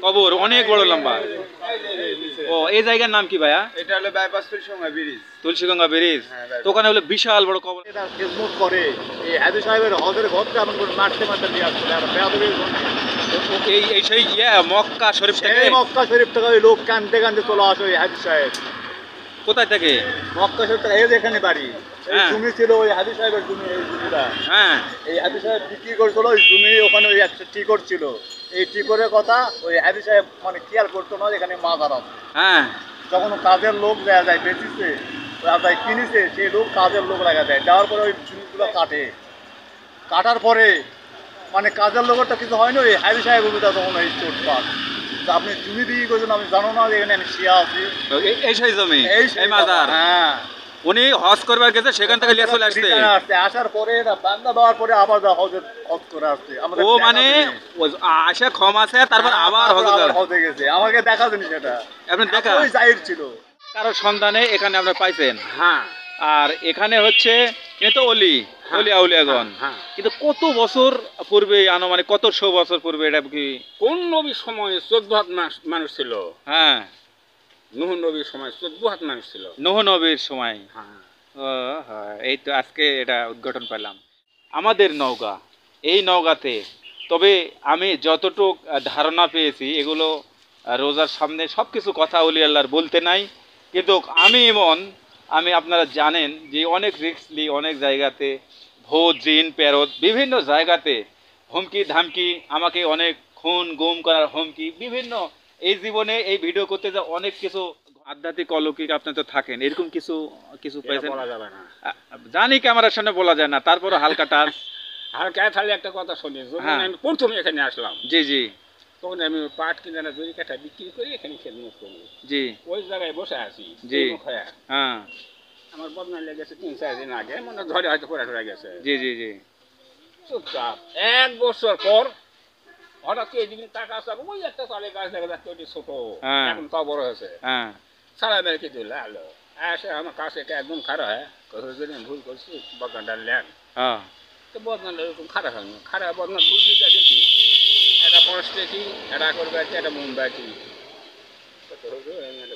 কবর অনেক বড় লম্বা। ও এই জায়গার নাম কি ভাইয়া? এটা হলো bypass Tulsiganga bridge. Tulsiganga bridge. তো ওখানে হলো বিশাল বড় কবর। এটা খেদমত করে এই হাজি সাহেবের হজের ঘরটা এমন করে মারতে মারতে নিয়ে আসছিল আর বেয়াদবির জন্য। এই সেই মক্কা শরীফ থেকে? এই মক্কা শরীফ থেকে ওই লোক কানতে কানতে চলে আসে ওই হাজি সাহেব। কোথায় থেকে? মক্কা শরীফ থেকে এই যে এখানে বাড়ি। এই জমি ছিল ওই হাজি সাহেবের জমি, এই জমিটা। হ্যাঁ, এই হাজি সাহেব বিক্রি করছিল ওই জমি, ওখানে ওই একটা টিকট ছিল। এই টিকটের কথা ওই হাজি সাহেব মানে খেয়াল করতো না এখানে মাজার আছে। হ্যাঁ, যখন কাজের লোক দেওয়া যায় বেচিছে রাজায় কিনেছে, সেই লোক কাজের লোক লাগা দেয়, দেওয়ার পরে ওই জমিগুলো কাটে। কাটার পরে মানে কাজের লোকেরটা কিছু হয় না, ওই হাজি সাহেব অভিটা তখন এই চোটপাট আপনি জমি বিক্রি করছেন, আমি জানো না যে এখানে আমি শিয়া আছি। এই সেই জমি, এই মাজার। হ্যাঁ, উনি হজ করবার গেছে, সেখান থেকে লিয়ে চলে আসছে। আসার পরে বান্দা দেওয়ার পরে আবার হজ করে আসছে। ও মানে আসে ক্ষম আছে, তারপর আবার হজে গেছে। আমাকে দেখা যায়নি সেটা, আপনি দেখা ওই জাহির ছিল। কারোর সন্ধানে এখানে আমরা পাইছেন। হ্যাঁ, আর এখানে হচ্ছে কিন্তু আউলিয়াগণ। কিন্তু কত বছর পূর্বে, আনুমানিক কত 100 বছর পূর্বে এটা কি কোন নবীর সময় 14 হাত মানুষ ছিল? হ্যাঁ, নূহ নবীর সময় 14 হাত মানুষ ছিল। নূহ নবীর সময়। এই তো আজকে এটা উদ্ঘাটন পেলাম। আমাদের নওগাঁ, এই নওগাঁতে, তবে আমি যতটুক ধারণা পেয়েছি, এগুলো রোজার সামনে সব কিছু কথা ওলি আল্লাহর বলতে নাই, কিন্তু আমি আপনারা জানেন যে অনেক রিস্কলি অনেক জায়গাতে ভোট জিন প্যারত বিভিন্ন জায়গাতে হুমকি ধামকি, আমাকে অনেক খুন গুম করার হুমকি বিভিন্ন। এই জীবনে এই ভিডিও করতে যা অনেক কিছু আধ্যাত্মিক অলৌকিক আপনার তো থাকেন, এরকম কিছু কিছু পেয়েছেন? বলা যাবে না, জানি ক্যামেরার সামনে বলা যায় না, তারপরে হালকা টাচ। হালকা তাহলে একটা কথা শুনি। আমি প্রথমে এখানে আসলাম, জি জি, তখন আমি পাট কিনে না দড়ি কাঠা বিক্রি করে এখানে খেদমত করি। জি, ওই জায়গায় বসে আছি। জি, হ্যাঁ, আমার বদনা লেগেছে 3-4 দিন আগে, মানে ধরে হয়তো পড়ে গেছে। জি জি জি, চুপচাপ 1 বছর পর হঠাৎ এইদিকে টাকা আছে, ওই একটা চালে গাছ দেখা যাচ্ছে, ওটি ছোট, এখন তাও বড় হয়েছে। হ্যাঁ, সারা মেরে দিল আলো আসে আমার কাছে, এটা একদম খারাপ হয়। ভুল করছি, বদনাটা নেন। তো বদনাটা এরকম খারাপ হয় না, খারাপ বদনা ভুল দিয়ে দেখি এটা পরস্টেকি, এটা করবে এটা মুম্বাইটি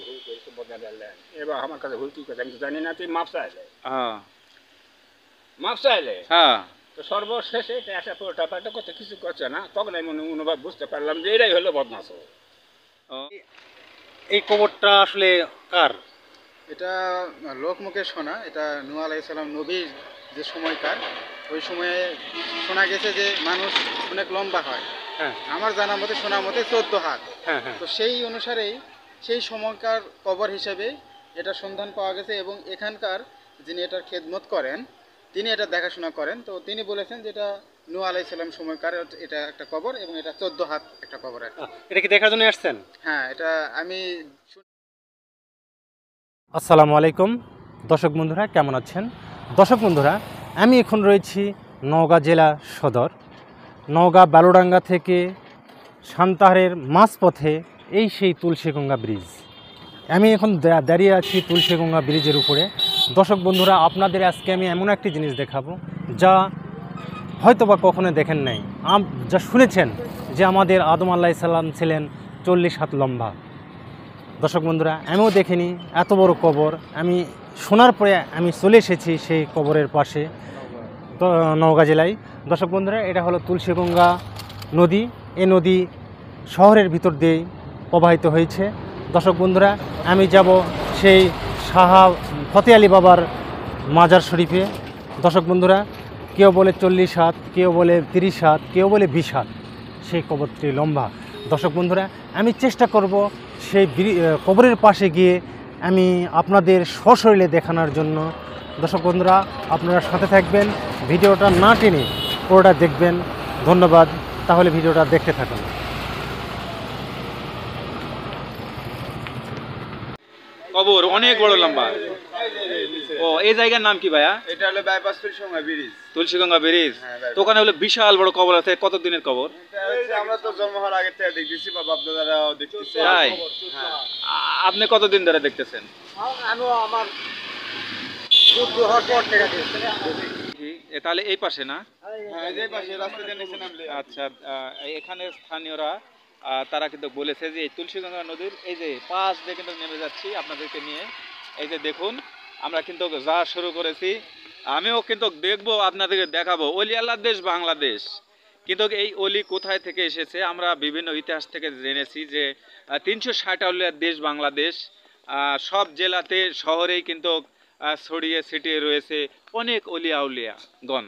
ভুল করেছি, বদনাটা নেন। এবার আমার কাছে ভুল কি করছে আমি তো জানি না, তুই মাপ চাইলে তো সর্বশেষে আসা পুরোটা পাল্টা করতে কিছু করছে না, তখন আমি অনুভব বুঝতে পারলাম যে এটাই হলো বদমাশ। এই কবরটা আসলে কার? এটা লোকমুখে শোনা, এটা নূহ আলাইহিস সালাম নবীর যে সময়কার, ওই সময়ে শোনা গেছে যে মানুষ অনেক লম্বা হয়। আমার জানা মতে, শোনা মতে 14 হাত। তো সেই অনুসারেই সেই সময়কার কবর হিসেবে এটা সন্ধান পাওয়া গেছে, এবং এখানকার যিনি এটার খেদমত করেন তিনি এটা দেখাশোনা করেন। তো তিনি বলেছেন যে এটা নূহ আলাইহিস সালাম সময়কার এটা একটা কবর, এবং এটা 14 হাত একটা কবর। এটা কি দেখার জন্য আসছেন? হ্যাঁ, এটা আমি। আসসালামু আলাইকুম দর্শক বন্ধুরা, কেমন আছেন? দর্শক বন্ধুরা, আমি এখন রয়েছি নওগাঁ জেলা সদর, নওগাঁ বালুডাঙ্গা থেকে সান্তাহারের মাঝপথে এই সেই তুলসীগঙ্গা ব্রিজ। আমি এখন দাঁড়িয়ে আছি তুলসীগঙ্গা ব্রিজের উপরে। দর্শক বন্ধুরা, আপনাদের আজকে আমি এমন একটি জিনিস দেখাবো যা হয়তো বা কখনো দেখেন নাই, যা শুনেছেন যে আমাদের আদম আলাইহিস সালাম ছিলেন 40 হাত লম্বা। দর্শক বন্ধুরা, আমিও দেখিনি এত বড় কবর। আমি শোনার পরে আমি চলে এসেছি সেই কবরের পাশে, তো নওগাঁ জেলায়। দর্শক বন্ধুরা, এটা হলো তুলসীগঙ্গা নদী। এই নদী শহরের ভিতর দিয়েই প্রবাহিত হয়েছে। দর্শক বন্ধুরা, আমি যাব সেই শাহ ফতে আলী বাবার মাজার শরীফে। দর্শক বন্ধুরা, কেউ বলে 40 হাত, কেউ বলে 30 হাত, কেউ বলে 20 হাত সেই কবরটি লম্বা। দর্শক বন্ধুরা, আমি চেষ্টা করব সেই কবরের পাশে গিয়ে আমি আপনাদের সশরীরে দেখানোর জন্য। দর্শক বন্ধুরা, আপনারা সাথে থাকবেন, ভিডিওটা না টেনে পুরোটা দেখবেন। ধন্যবাদ। তাহলে ভিডিওটা দেখতে থাকুন। কবর অনেক বড় লম্বা। ও এই জায়গার নাম কি ভাইয়া? এটা হলো bypass Tulsiganga bridge. Tulsiganga bridge. তো ওখানে হলো বিশাল বড় কবর আছে। কত দিনের কবর? আমরা তো জন্ম হওয়ার আগে থেকে দেখতেছি, বা বাপ দাদারাও দেখতেছে। তাই? আপনি কতদিন ধরে দেখতেছেন? আমিও আমার যুদ্ধ হওয়ার পর থেকে দেখতেছি। তাহলে এই পাশে না? হ্যাঁ, এই পাশে রাস্তা দিয়ে নিচে নামলে। আচ্ছা, এখানে স্থানীয়রা তারা কিন্তু বলেছে যে এই তুলসীগঙ্গা নদীর এই যে পাশ দিয়ে কিন্তু নেমে যাচ্ছি আপনাদেরকে নিয়ে। এই যে দেখুন আমরা কিন্তু যাওয়া শুরু করেছি। আমিও কিন্তু দেখবো, আপনাদেরকে দেখাবো অলি আল্লাহর দেশ বাংলাদেশ। কিন্তু এই অলি কোথায় থেকে এসেছে আমরা বিভিন্ন ইতিহাস থেকে জেনেছি যে 360 আউলিয়ার দেশ বাংলাদেশ। সব জেলাতে শহরেই কিন্তু ছড়িয়ে ছিটিয়ে রয়েছে অনেক অলি আউলিয়াগণ।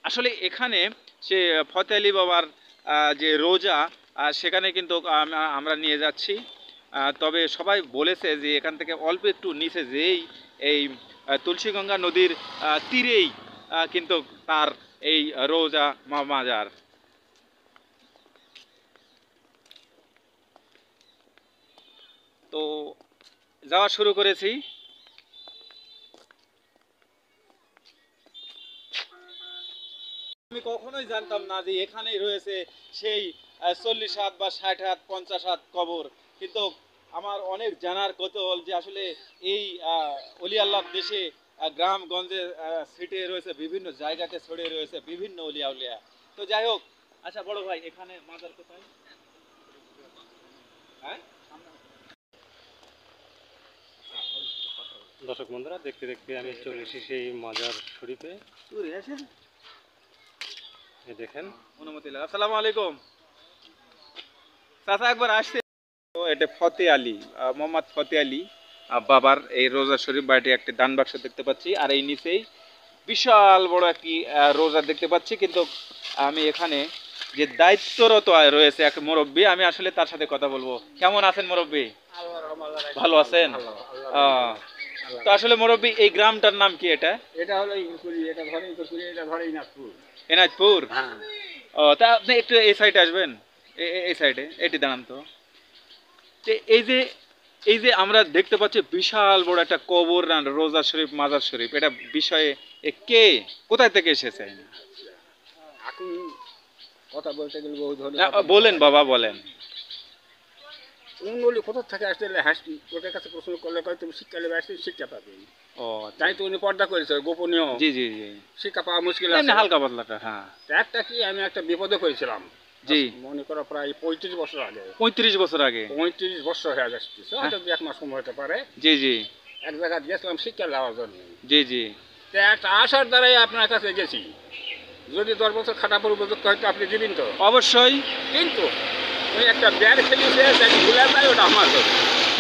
আসলে এখানে সে ফতে আলী বাবার যে রোজা সেখানে কিন্তু আমরা নিয়ে যাচ্ছি। তবে সবাই বলেছে যে এখান থেকে অল্প একটু নিচে যেই এই তুলসীগঙ্গা নদীর তীরেই কিন্তু তার এই রোজা মাজার। তো যাওয়া শুরু করেছি। আমি কখনোই জানতাম না যে এখানেই রয়েছে সেই 40 হাত বা 60 হাত 50 হাত কবর। কিন্তু আমার অনেক জানার কৌতূহল যে আসলে এই অলি আল্লাহর দেশে গ্রামগঞ্জে ছিটিয়ে রয়েছে, বিভিন্ন জায়গাতে ছড়িয়ে রয়েছে বিভিন্ন অলি আউলিয়া। তো যাই হোক, আচ্ছা বড় ভাই এখানে মাজার কোথায়? হ্যাঁ দর্শক বন্ধুরা, দেখতে দেখতে আমি চলে এসেছি সেই মাজার শরীফে। এই দেখেন, অনুমতি লাগে। আসসালামু আলাইকুম চাচা, একবার আসছে। তো এটা ফতে আলী, মোহাম্মদ ফতে আলী বাবার এই রোজা শরীফ বাড়িটি একটি দান বাক্স দেখতে পাচ্ছি, আর এই নিচেই বিশাল বড় একটি রোজা দেখতে পাচ্ছি। কিন্তু আমি এখানে যে দায়িত্বরত রয়েছে এক মুরব্বী, আমি আসলে তার সাথে কথা বলবো। কেমন আছেন মুরব্বী? ভালো আছেন? তো আসলে মুরব্বী এই গ্রামটার নাম কি? এটা এটা হলো ইগলপুরি, এটা ধরে ইগলপুরি, এটা ধরে ইনাজপুর। এনাজপুর? হ্যাঁ। ও, তা আপনি একটু এই সাইডে আসবেন, এই সাইডে এটি দাঁড়ান তো। এই যে আমরা দেখতে পাচ্ছি বিশাল বড় একটা কবর, রোজা শরীফ মাজার শরীফ, এটা বিষয়ে কে কোথায় থেকে এসেছে? এখন কথা বলতে গেলে বহু ধরনের বলেন বাবা, বলেন। উনি কোথা থেকে আসতে ওদের কাছে প্রশ্ন করলে কয় তুমি শিক্ষা নেবে আসলে শিক্ষা পাবে। ও তাই তো উনি পর্দা করেছে, গোপনীয়। জি জি জি, শিক্ষা পাওয়া মুশকিল এমনি আছে। হালকা পাতলাটা। হ্যাঁ, একটা কি আমি একটা বিপদে করেছিলাম, জি, মনে করো প্রায় 35 বছর আগে। 35 বছর আগে? 35 বছর হয়ে যাচ্ছে, হয়তো 1 মাস সময় হতে পারে। জি জি, এক জায়গায় গেছিলাম শিক্ষা নেওয়ার জন্য। জি জি, তো একটা আশার দ্বারাই আপনার কাছে গেছি, যদি 10 বছর খাটাপোর উপযুক্ত হয়তো আপনি দিবেন তো। অবশ্যই। কিন্তু ওই একটা ব্যাগ ফেলেছে, ভুলে যায়, ওটা আমার ধরে।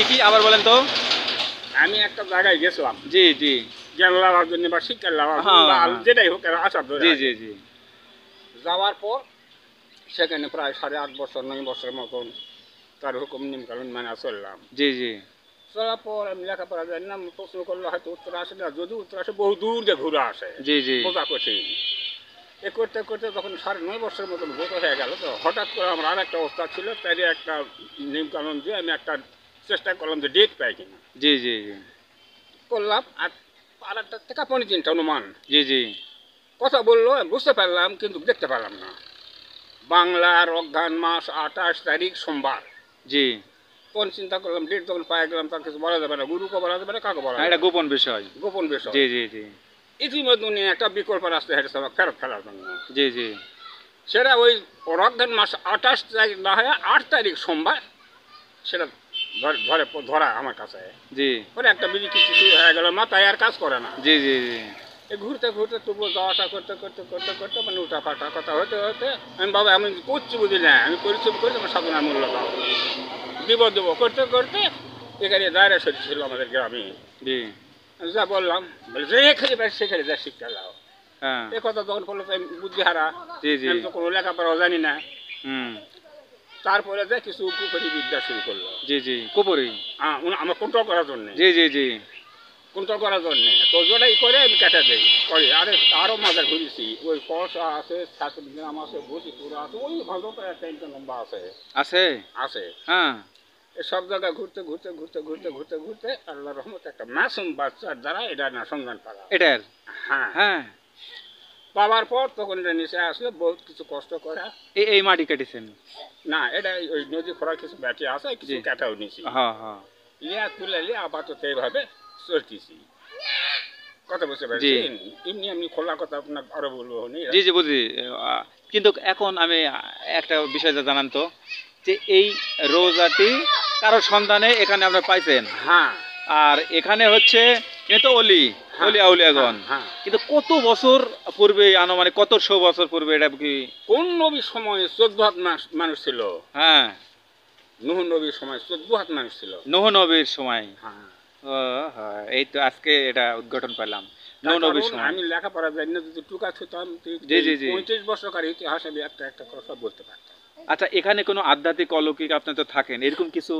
কি আবার বলেন তো। আমি একটা জায়গায় গেছিলাম, জি জি, জ্ঞান লাভার জন্য বা শিক্ষা লাভার জন্য বা যেটাই হোক আসার ধরে। জি জি জি, যাওয়ার পর সেখানে প্রায় 8.5 বছর 9 বছরের মতন তার হুকুম নিয়ম কানুন মানে চললাম। জি জি, চলার পর আমি লেখাপড়া জানি না, প্রশ্ন করলে হয়তো উত্তর আসে না, যদি উত্তর আসে বহু দূর দিয়ে ঘুরে আসে। জি জি, বোঝা কঠিন। এ করতে করতে তখন 9.5 বছরের মতন ভোট হয়ে গেল। তো হঠাৎ করে আমার আর একটা অবস্থা ছিল, তাই একটা নিয়ম কানুন দিয়ে আমি একটা চেষ্টা করলাম যে ডেট পাই কিনা। জি জি জি, করলাম, আর 2.5 থেকে 3 অনুমান। জি জি, কথা বললো, বুঝতে পারলাম কিন্তু দেখতে পারলাম না। বাংলার অজ্ঞান মাস 28 তারিখ সোমবার। জি, তখন চিন্তা করলাম ডেট যখন পাই গেলাম, তার কিছু বলা যাবে না, গুরুকে বলা যাবে না, কাকে বলা যাবে এটা না। গোপন বিষয়। গোপন বিষয়। জি জি জি, ইতিমধ্যে উনি একটা বিকল্প রাস্তা হেঁটেছে আমাকে ফেরত ফেলার জন্য। জি জি, সেটা ওই অজ্ঞান মাস 28 তারিখ না হয় 8 তারিখ সোমবার, সেটা ধরা আমার কাছে। জি, পরে একটা বিধি কিছু হয়ে গেল, মাথায় আর কাজ করে না। জি জি জি, ঘুরতে ঘুরতে তবুও যাওয়া আসা করতে করতে করতে করতে মানে উল্টা পাল্টা কথা হতে হতে আমি বাবা আমি করছি বুঝি না, আমি পরিশ্রম করি আমার সাধনার মূল্য দাও, বিপদ দেবো করতে করতে এখানে দায়রা শরীর ছিল আমাদের গ্রামে। জি, যা বললাম, বলে যেখানে পাই সেখানে যা শিক্ষা দাও। হ্যাঁ, এ কথা তখন বললো তো আমি বুদ্ধি হারা, জি জি, আমি তো কোনো লেখাপড়াও জানি না। হুম, তারপরে যে কিছু পুকুরি বিদ্যা শুরু করলো। জি জি, কুপুরি, আমার কন্ট্রোল করার জন্য। জি জি জি, কন্ট্রোল করার জন্য তো জোটাই করে আমি কেটে দেই করে। আরও মাঝে ঘুরেছি, ওই কষা আছে, শাশুড় গ্রাম আছে, বসিপুর আছে, ওই ভাজপা একটা লম্বা আছে আছে আছে। হ্যাঁ, সব জায়গায় ঘুরতে ঘুরতে ঘুরতে ঘুরতে ঘুরতে ঘুরতে আল্লাহ রহমত একটা মাসুম বাচ্চার দ্বারা এটা না সন্ধান পাওয়া। এটার হ্যাঁ হ্যাঁ, পাওয়ার পর তখন এটা নিচে আসলে বহুত কিছু কষ্ট করে। এই মাটি কাটিছেন? না, এটা ওই নদী খোঁড়া কিছু ব্যাটি আছে, কিছু জি, কাটাও নিছি। হ্যাঁ হ্যাঁ, লিয়া তুলে লিয়ে আপাতত এইভাবে চলতেছি। কথা বুঝতে পারছেন? এমনি আমি খোলা কথা আপনার আরো বলবো। জি জি বুঝি। কিন্তু এখন আমি একটা বিষয় জানান তো, যে এই রোজাটি কারো সন্ধানে এখানে আপনারা পাইছেন, হ্যাঁ আর এখানে হচ্ছে এ তো অলি হ্যাঁ, অলি আউলিয়াগণ, হ্যাঁ। কিন্তু কত বছর পূর্বে, আনুমানিক কত 100 বছর পূর্বে এটা কি? কোন নবীর সময় 14 হাত মানুষ ছিল? হ্যাঁ, নূহ নবীর সময় 14 হাত মানুষ ছিল। নূহ নবীর সময়। হ্যাঁ, ও হ্যাঁ, এই তো আজকে এটা উদ্ঘাটন পেলাম, নূহ তার নবীর কারণ সময়। আমি লেখাপড়া জানি না, যদি টুকা ছুতাম জি, জি, জি। 35 বছরকার ইতিহাস আমি একটা একটা করে সব বলতে পারতাম। আচ্ছা, এখানে কোনো আধ্যাত্মিক অলৌকিক আপনি তো থাকেন, এরকম কিছু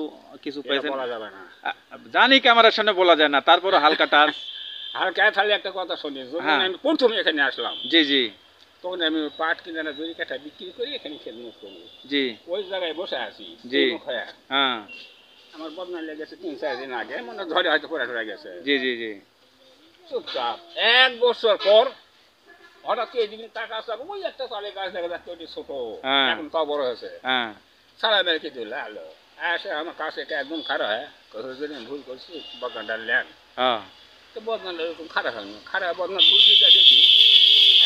কিছু এটা পেয়েছেন? বলা যাবে না। জানি ক্যামেরার সামনে বলা যায় না, তারপরে হালকা টাচ। আর গায়ে তাহলে একটা কথা শুনি, যখন হ্যাঁ। আমি প্রথমে এখানে আসলাম জি জি তখন আমি পাট কিনে না দড়ি কাঠা বিক্রি করি এখানে খেদমত করি। জি ওই জায়গায় বসে আছি জি। মুখ হয়ে। হ্যাঁ আমার বদনা লেগেছে 3-4 দিন আগে, মানে ধরে হয়তো পড়ে টরে গেছে। জি জি জি চুপচাপ 1 বছর পর হঠাৎ এদিকে টাকা আসা, ওই একটা চালে গাছ দেখা যাচ্ছে, ওটি ছোট, হ্যাঁ। এখন তাও বড় হয়েছে। হ্যাঁ সারা মেরে দিল আলো আসে আমার কাছে, এটা একদম খারাপ হয়, কোথাও ভুল করছি বদনাটা নেন। হ্যাঁ তো বদনাটা এরকম খারাপ হয় না, খারাপ বদনা ভুল দিয়ে দেখি,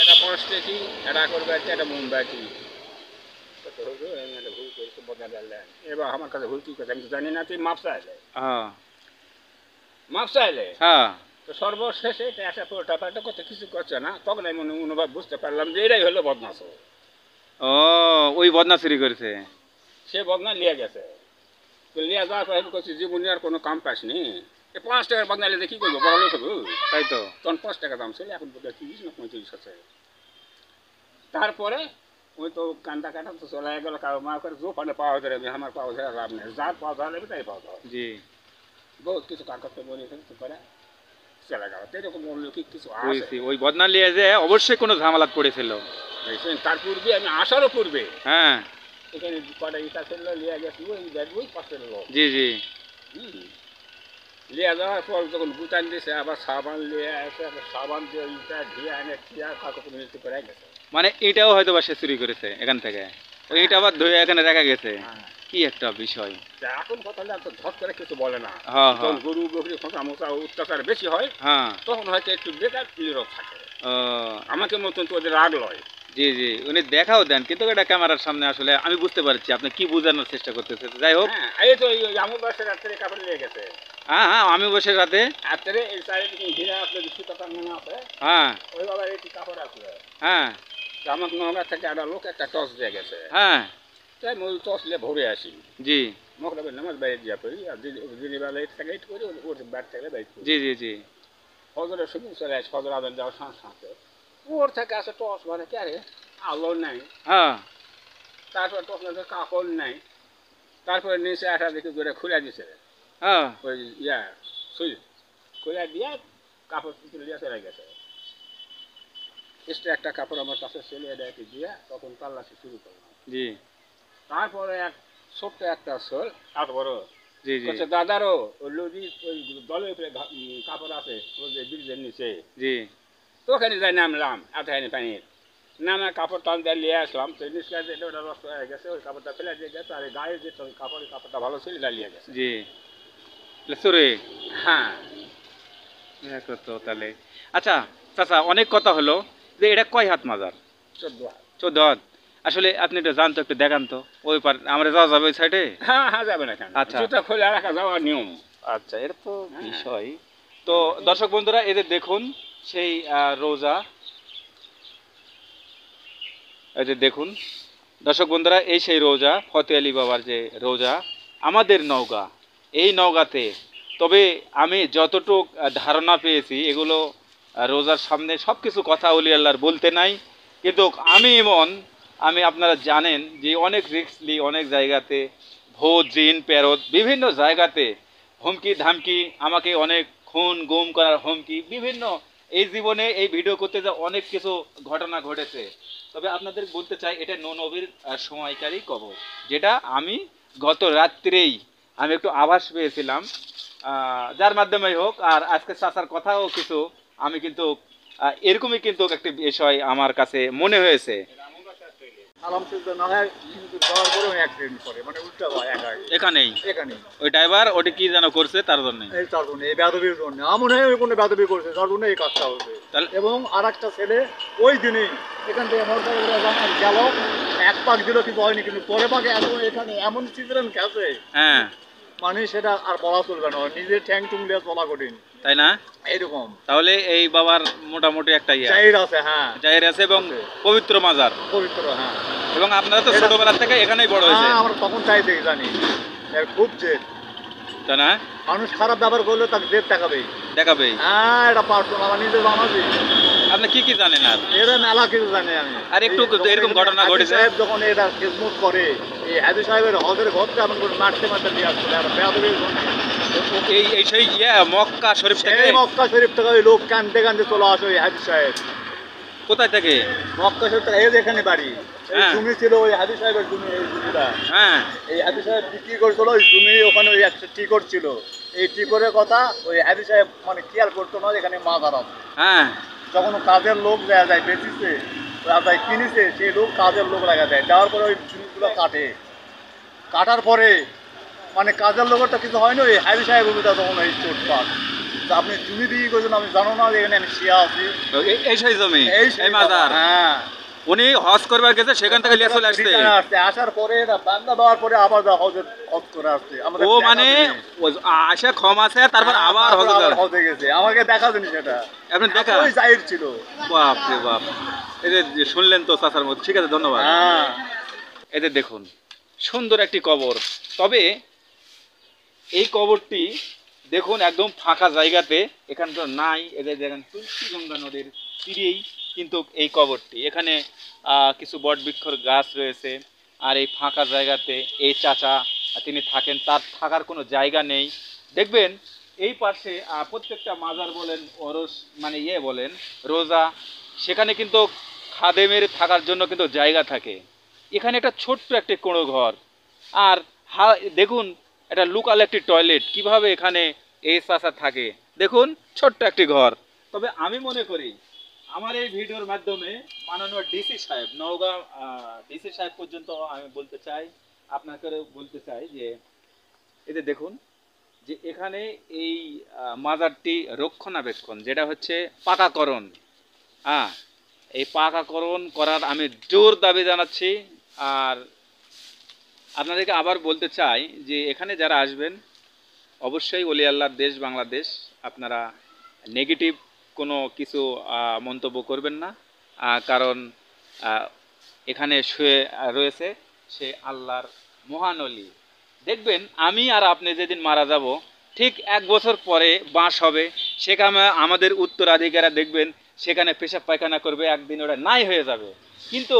এটা পড়াশটা কি, এটা করবে এটা মুম্বাই কি, ভুল করছি বদনাটা নেন। এবার আমার কাছে ভুল কি করছে আমি তো জানি না, তুই মাপ চাইলে হ্যাঁ মাপ চাইলে। হ্যাঁ তো সর্বশেষে এটা আসা পুরোটা পাল্টা করতে কিছু করছে না, তখন আমি অনুভব বুঝতে পারলাম যে এটাই হলো বদমাস। ও, ওই বদনা চুরি করেছে। সে বদনা লিয়ে গেছে, তো লিয়ে যাওয়ার পর আমি করছি জীবনে আর কোনো কাম পাসনি, 5 টাকার বদনা নিলে কি করবো, বড় লোক হবো। তাই তো। তখন 5 টাকা দাম ছিল, এখন বোধহয় 30 না 35 আছে। তারপরে ওই তো কান্দা কাটা তো চলে গেল, কারো মা করে জো পানে পাওয়া ধরে, আমার পাওয়া ধরে লাভ নেই, যার পাওয়া ধরে তাই পাওয়া ধরে। জি বহুত কিছু কাগজ বলে তো করে চলে গেল, এরকম অলৌকিক কিছু আছে। বুঝছি, ওই বদনা নিয়ে যে অবশ্যই কোনো ঝামেলাত পড়েছিল। বুঝছেন? তার পূর্বে আমি আসারও পূর্বে হ্যাঁ এখানে কটা ইটা ছিল লিয়ে গেছি, ওই ব্যাগ ওই পাশের লোক জি জি লিয়ে যাওয়ার পর যখন গুটান দিয়েছে, আবার সাবান লিয়ে আসে, সাবান দিয়ে ইটা ধুয়ে আনে খিয়া কাগজ মৃত্যু করে গেছে। মানে এটাও হয়তো বা সে চুরি করেছে এখান থেকে, ওই এটা আবার ধুয়ে এখানে রাখা গেছে। হ্যাঁ। কি একটা বিষয়। তা এখন কথা হলে তো ধর করে কিছু বলে না, হ্যাঁ যখন হ্যাঁ গরু বকরি খোঁচা মোচা অত্যাচার বেশি হয় হ্যাঁ তখন হয়তো একটু বেকার নীরব থাকে। ও আমাকে মতন তো ওদের রাগ লয়। জি জি, উনি দেখাও দেন, কিন্তু এটা ক্যামেরার সামনে আসলে আমি বুঝতে পারছি আপনি কি বোঝানোর চেষ্টা করতেছেন। যাই হোক, হ্যাঁ, এই তো ওই আমুর বাসের রাত্রে কাপড় নিয়ে গেছে, হ্যাঁ হ্যাঁ আমি বসে রাতে, রাত্রে এই চারিদিকে ঘিরে আসলে সুতাটার মনে আছে, হ্যাঁ ওই বাবার একটি কাপড় আসলে হ্যাঁ আমার নগর থেকে একটা লোক একটা টস দিয়ে গেছে, হ্যাঁ তাই আমি ওই টস নিয়ে ভরে আসি, জি মকরবের নামাজ বাইরে দিয়া পড়ি, আর দিনের বেলা এটা থেকে করি, ওর ব্যাট থেকে বাইর করি। জি জি জি ফজরের সময় চলে আসে, ফজর আদান যাওয়ার সাথে সাথে ওর থেকে আসে টস, মানে কে রে আলো নাই, হ্যাঁ তারপর টস না কাপড় নাই, তারপরে নিচে আসা দেখি ধরে খুলে দিছে, হ্যাঁ ওই ইয়া সুই খুলে দিয়ে কাপড় তুলে দিয়ে চলে গেছে। এক্সট্রা একটা কাপড় আমার কাছে ছেলে এটা দিয়ে তখন তাল্লাশি শুরু করলাম। জি তারপরে এক ছোট্ট একটা শোল, তারপরে জি জি বলছে দাদারও ওই লদি ওই দলের উপরে কাপড় আছে ওই যে ব্রিজের নিচে, জি তো ওখানে যাই নামলাম এতখানি পানির, নামে কাপড় টান দিয়ে নিয়ে আসলাম, তো নিষ্কার যেটা ওটা নষ্ট হয়ে গেছে, ওই কাপড়টা ফেলে দিয়ে গেছে, আর গায়ে যে কাপড়টা ভালো ছিল এটা নিয়ে গেছে। জি সুরে হ্যাঁ দেখো তো তাহলে। আচ্ছা চাচা, অনেক কথা হলো, যে এটা কয় হাত মাজার? 14 হাত। 14 হাত। আসলে আপনি একটু জানতো, একটু দেখান তো ওই পার, আমরা যাওয়া যাবে ওই সাইডে? হ্যাঁ হ্যাঁ যাবে না কেন, আচ্ছা। জুতা খুলে রাখা যাওয়ার নিয়ম। আচ্ছা, এটা তো হ্যাঁ। বিষয়। তো দর্শক বন্ধুরা, এদের দেখুন সেই রোজা, এই যে দেখুন দর্শক বন্ধুরা, এই সেই রোজা, ফতে আলী বাবার যে রোজা, আমাদের নওগাঁ, এই নওগাঁতে। তবে আমি যতটুক ধারণা পেয়েছি, এগুলো রোজার সামনে সব কিছু কথা অলি আল্লাহর বলতে নাই, কিন্তু আমি আপনারা জানেন যে অনেক রিস্কলি অনেক জায়গাতে ভোট জিন প্যারত বিভিন্ন জায়গাতে হুমকি ধামকি, আমাকে অনেক খুন গুম করার হুমকি, বিভিন্ন এই জীবনে এই ভিডিও করতে যা অনেক কিছু ঘটনা ঘটেছে। তবে আপনাদের বলতে চাই, এটা নবীর সময়কারই কবর, যেটা আমি গত রাত্রেই আমি একটু আভাস পেয়েছিলাম, যার মাধ্যমেই হোক। আর আজকে চাচার কথাও কিছু আমি কিন্তু এরকমই কিন্তু একটা বিষয় আমার কাছে মনে হয়েছে। আলহামদুলিল্লাহ না হয় কিন্তু যাওয়ার পরে অ্যাক্সিডেন্ট করে মানে উল্টা হয় এখানেই এখানে ওই ড্রাইভার ওটি কি যেন করছে তার জন্য। এই তার জন্য এই বেদবির জন্য আমার মনে হয় ওই কোনো বেদবি করছে তার জন্য এই কাজটা হচ্ছে। এবং আর একটা ছেলে ওই দিনই এখান থেকে মোটরসাইকেল গেল, এক পাক দিল কিন্তু হয়নি, কিন্তু পরে পাকে এখন এখানে এমন চিত্রেন খেলছে হ্যাঁ মানে সেটা আর বলা চলবে না, নিজের ঠ্যাং টুং দিয়ে চলা কঠিন তাই না? এইরকম তাহলে এই বাবার মোটামুটি একটা জাহির আছে। হ্যাঁ জাহির আছে এবং পবিত্র মাজার পবিত্র। হ্যাঁ এবং আপনারা তো ছোটবেলা থেকে এখানেই বড় হয়েছে। আমরা তখন চাই দেখি জানি এর খুব জেদ, তাই না? মানুষ খারাপ ব্যবহার করলে তাকে জেদ দেখাবেই দেখাবেই। হ্যাঁ এটা পারতো আমার নিজের বানাবি। আপনি কি কি জানেন আর? এরা মেলা কিছু জানি আমি। আর একটু এরকম ঘটনা ঘটেছে সাহেব যখন এটা খেজমত করে এই হাজি সাহেবের হজের ঘরটা এমন করে মারতে মারতে নিয়ে আসছিল আর বেয়াদবির জন্য এই সেই মক্কা শরীফ থেকে মক্কা শরীফ থেকে ওই লোক কানতে কানতে চলে আসে ওই হাজি সাহেব। কোথায় থেকে? মক্কা শরীফ থেকে এই যে এখানে বাড়ি এই হ্যাঁ। জমি ছিল ওই হাজি সাহেবের জমি, এই জমিটা হ্যাঁ এই হাজি সাহেব বিক্রি করছিল ওই জমি, ওখানে ওই একটা টিকট ছিল, এই টিকটের কথা ওই হাজি সাহেব মানে খেয়াল করতো না এখানে মাজার আছে। হ্যাঁ যখন কাজের লোক দেওয়া যায় বেচিছে যায় কিনেছে সেই লোক কাজের লোক লাগা দেয়, দেওয়ার পরে ওই জিনিসগুলো কাটার পরে মানে কাজের লোকেরটা কিছু হয় না, ওই হাজি সাহেব অভিটা তখন এই চোটপাট আপনি জমি বিক্রি করছেন আমি জানো না এখানে আমি শিয়া আছি এই সেই জমি এই এই মাজার। হ্যাঁ উনি হজ করবার গেছে সেখান থেকে লিয়ে চলে আসছে। আসার পরে বান্দা দেওয়ার পরে আবার হজ করে আসছে। ও মানে আশা ক্ষম আছে তারপর আবার হজে গেছে, আমাকে দেখা যায়নি সেটা, আপনি দেখা ওই জাহির ছিল। বাপ রে বাপ, এই যে শুনলেন তো চাচার মধ্যে। ঠিক আছে ধন্যবাদ। হ্যাঁ এদের দেখুন সুন্দর একটি কবর, তবে এই কবরটি দেখুন একদম ফাঁকা জায়গাতে, এখানকার নাই। এদের দেখেন তুলসী গঙ্গা নদীর তীরেই কিন্তু এই কবরটি, এখানে কিছু বটবৃক্ষর গাছ রয়েছে। আর এই ফাঁকা জায়গাতে এই চাচা তিনি থাকেন, তার থাকার কোনো জায়গা নেই। দেখবেন এই পাশে প্রত্যেকটা মাজার বলেন ওরস মানে বলেন রোজা, সেখানে কিন্তু খাদেমের থাকার জন্য কিন্তু জায়গা থাকে। এখানে একটা ছোট্ট একটি কোণো ঘর, আর দেখুন এটা লুকাল একটি টয়লেট। কিভাবে এখানে এই চাচা থাকে দেখুন, ছোট্ট একটি ঘর। তবে আমি মনে করি আমার এই ভিডিওর মাধ্যমে মাননীয় ডিসি সাহেব, নওগাঁ ডিসি সাহেব পর্যন্ত আমি বলতে চাই, আপনাকে বলতে চাই যে এতে দেখুন যে এখানে এই মাজারটি রক্ষণাবেক্ষণ যেটা হচ্ছে পাকাকরণ, এই পাকাকরণ করার আমি জোর দাবি জানাচ্ছি। আর আপনাদেরকে আবার বলতে চাই যে এখানে যারা আসবেন অবশ্যই ওলি আল্লাহর দেশ বাংলাদেশ, আপনারা নেগেটিভ কোনো কিছু মন্তব্য করবেন না, কারণ এখানে শুয়ে রয়েছে সে আল্লাহর মহান ওলি। দেখবেন আমি আর আপনি যেদিন মারা যাব ঠিক 1 বছর পরে বাঁশ হবে, সেখানে আমাদের উত্তরাধিকারীরা দেখবেন সেখানে পেশাব পায়খানা করবে, একদিন ওটা নাই হয়ে যাবে। কিন্তু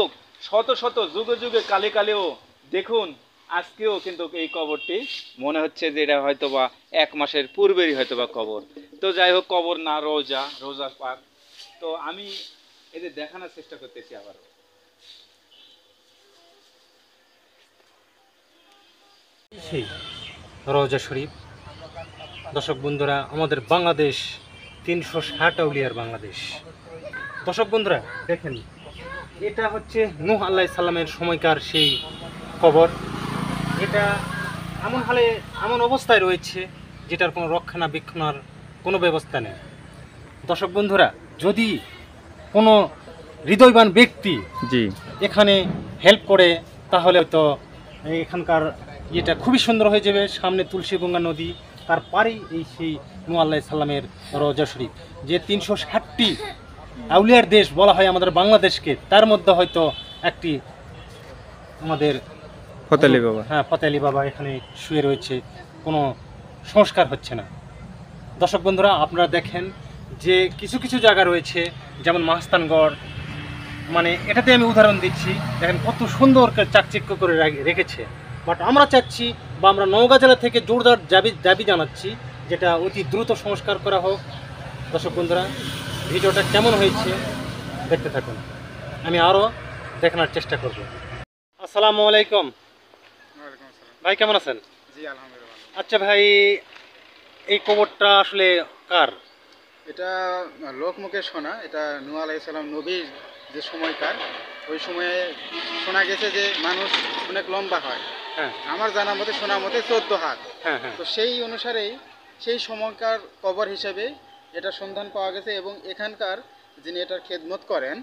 শত শত যুগে যুগে কালে কালেও দেখুন আজকেও কিন্তু এই কবরটি মনে হচ্ছে যে এটা হয়তো বা 1 মাসের পূর্বেরই হয়তো বা কবর। তো যাই হোক, কবর না, রোজা পাক। তো আমি এদের দেখানোর চেষ্টা করতেছি আবারও। সেই রওজা শরীফ দর্শক বন্ধুরা, আমাদের বাংলাদেশ 360 আউলিয়ার বাংলাদেশ। দর্শক বন্ধুরা দেখেন, এটা হচ্ছে নূহ আলাইহিস সালামের সময়কার সেই কবর। এটা এমন অবস্থায় রয়েছে যেটার কোনো রক্ষণাবেক্ষণের কোনো ব্যবস্থা নেই। দর্শক বন্ধুরা, যদি কোনো হৃদয়বান ব্যক্তি এখানে হেল্প করে তাহলে হয়তো এখানকার এটা খুবই সুন্দর হয়ে যাবে। সামনে তুলসী গঙ্গা নদী, তার পারেই এই সেই নূহ আলাইহিস সালামের রওজা শরীফ, যে 360টি আউলিয়ার দেশ বলা হয় আমাদের বাংলাদেশকে, তার মধ্যে হয়তো একটি আমাদের ফতেলি বাবা। হ্যাঁ, ফতেলি বাবা এখানে শুয়ে রয়েছে, কোনো সংস্কার হচ্ছে না। দর্শক বন্ধুরা আপনারা দেখেন যে কিছু কিছু জায়গা রয়েছে, যেমন মাহস্তানগড়, মানে এটাতে আমি উদাহরণ দিচ্ছি, দেখেন কত সুন্দর চাকচিক্য করে রেখেছে। বাট আমরা চাচ্ছি বা আমরা নওগাঁ জেলা থেকে জোরদার দাবি জানাচ্ছি যেটা অতি দ্রুত সংস্কার করা হোক। দর্শক বন্ধুরা ভিডিওটা কেমন হয়েছে দেখতে থাকুন, আমি আরও দেখানোর চেষ্টা করব। আসসালামু আলাইকুম ভাই, কেমন আছেন? জি আলহামদুলিল্লাহ। আচ্ছা ভাই, এই কবরটা আসলে কার? এটা লোকমুখে শোনা, এটা নূহ আলাইহিস সালাম নবীর যে সময়কার, ওই সময়ে শোনা গেছে যে মানুষ অনেক লম্বা হয়। হ্যাঁ আমার জানা মতে শোনা মতে 14 হাত। হ্যাঁ হ্যাঁ তো সেই অনুসারেই সেই সময়কার কবর হিসেবে এটা সন্ধান পাওয়া গেছে, এবং এখানকার যিনি এটার খেদমত করেন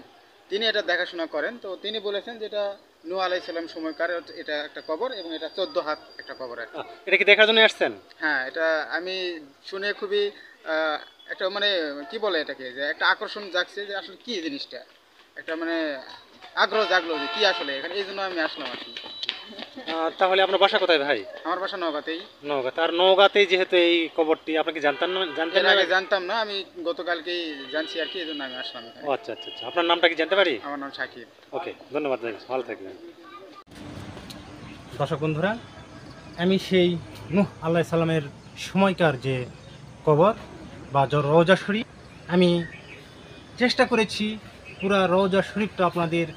তিনি এটা দেখাশোনা করেন। তো তিনি বলেছেন যে এটা নূহ আলাইহিস সালাম সময়কার এটা একটা কবর, এবং এটা 14 হাত একটা কবর আর কি। এটা কি দেখার জন্য আসছেন? হ্যাঁ, এটা আমি শুনে খুবই একটা মানে কি বলে এটাকে, যে একটা আকর্ষণ জাগছে যে আসলে কি জিনিসটা, একটা মানে আগ্রহ জাগলো যে কি আসলে এখানে, এই জন্য আমি আসলাম আর কি। তাহলে আপনার বাসা কোথায় ভাই? আমার বাসা নওগাঁতেই। নওগাঁ। তার নওগাঁতেই যেহেতু এই কবরটি, আপনি কি জানতেন না? জানতেন এর না? আগে জানতাম না, আমি গতকালকেই জানছি আর কি, এই জন্য আমি আসলাম এখানে। ও আচ্ছা আচ্ছা আচ্ছা। আপনার নামটা কি জানতে পারি? আমার নাম শাকিব। ওকে, ধন্যবাদ ভাই, ভালো থাকবেন। দর্শক বন্ধুরা, আমি সেই নূহ আলাইহিস সালামের সময়কার যে কবর বা রওজা শরীফ, আমি চেষ্টা করেছি পুরা রওজা শরীফটা আপনাদের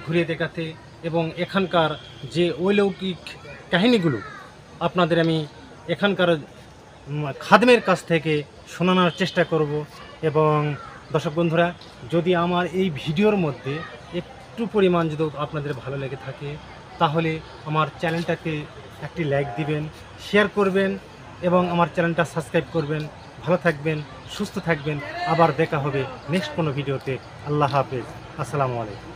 ঘুরিয়ে দেখাতে, এবং এখানকার যে অলৌকিক কাহিনীগুলো আপনাদের আমি এখানকার খাদেমের কাছ থেকে শোনানোর চেষ্টা করব। এবং দর্শক বন্ধুরা, যদি আমার এই ভিডিওর মধ্যে একটু পরিমাণ যদি আপনাদের ভালো লেগে থাকে, তাহলে আমার চ্যানেলটাকে একটি লাইক দিবেন, শেয়ার করবেন এবং আমার চ্যানেলটা সাবস্ক্রাইব করবেন। ভালো থাকবেন, সুস্থ থাকবেন। আবার দেখা হবে নেক্সট কোনো ভিডিওতে। আল্লাহ হাফেজ, আসসালামু আলাইকুম।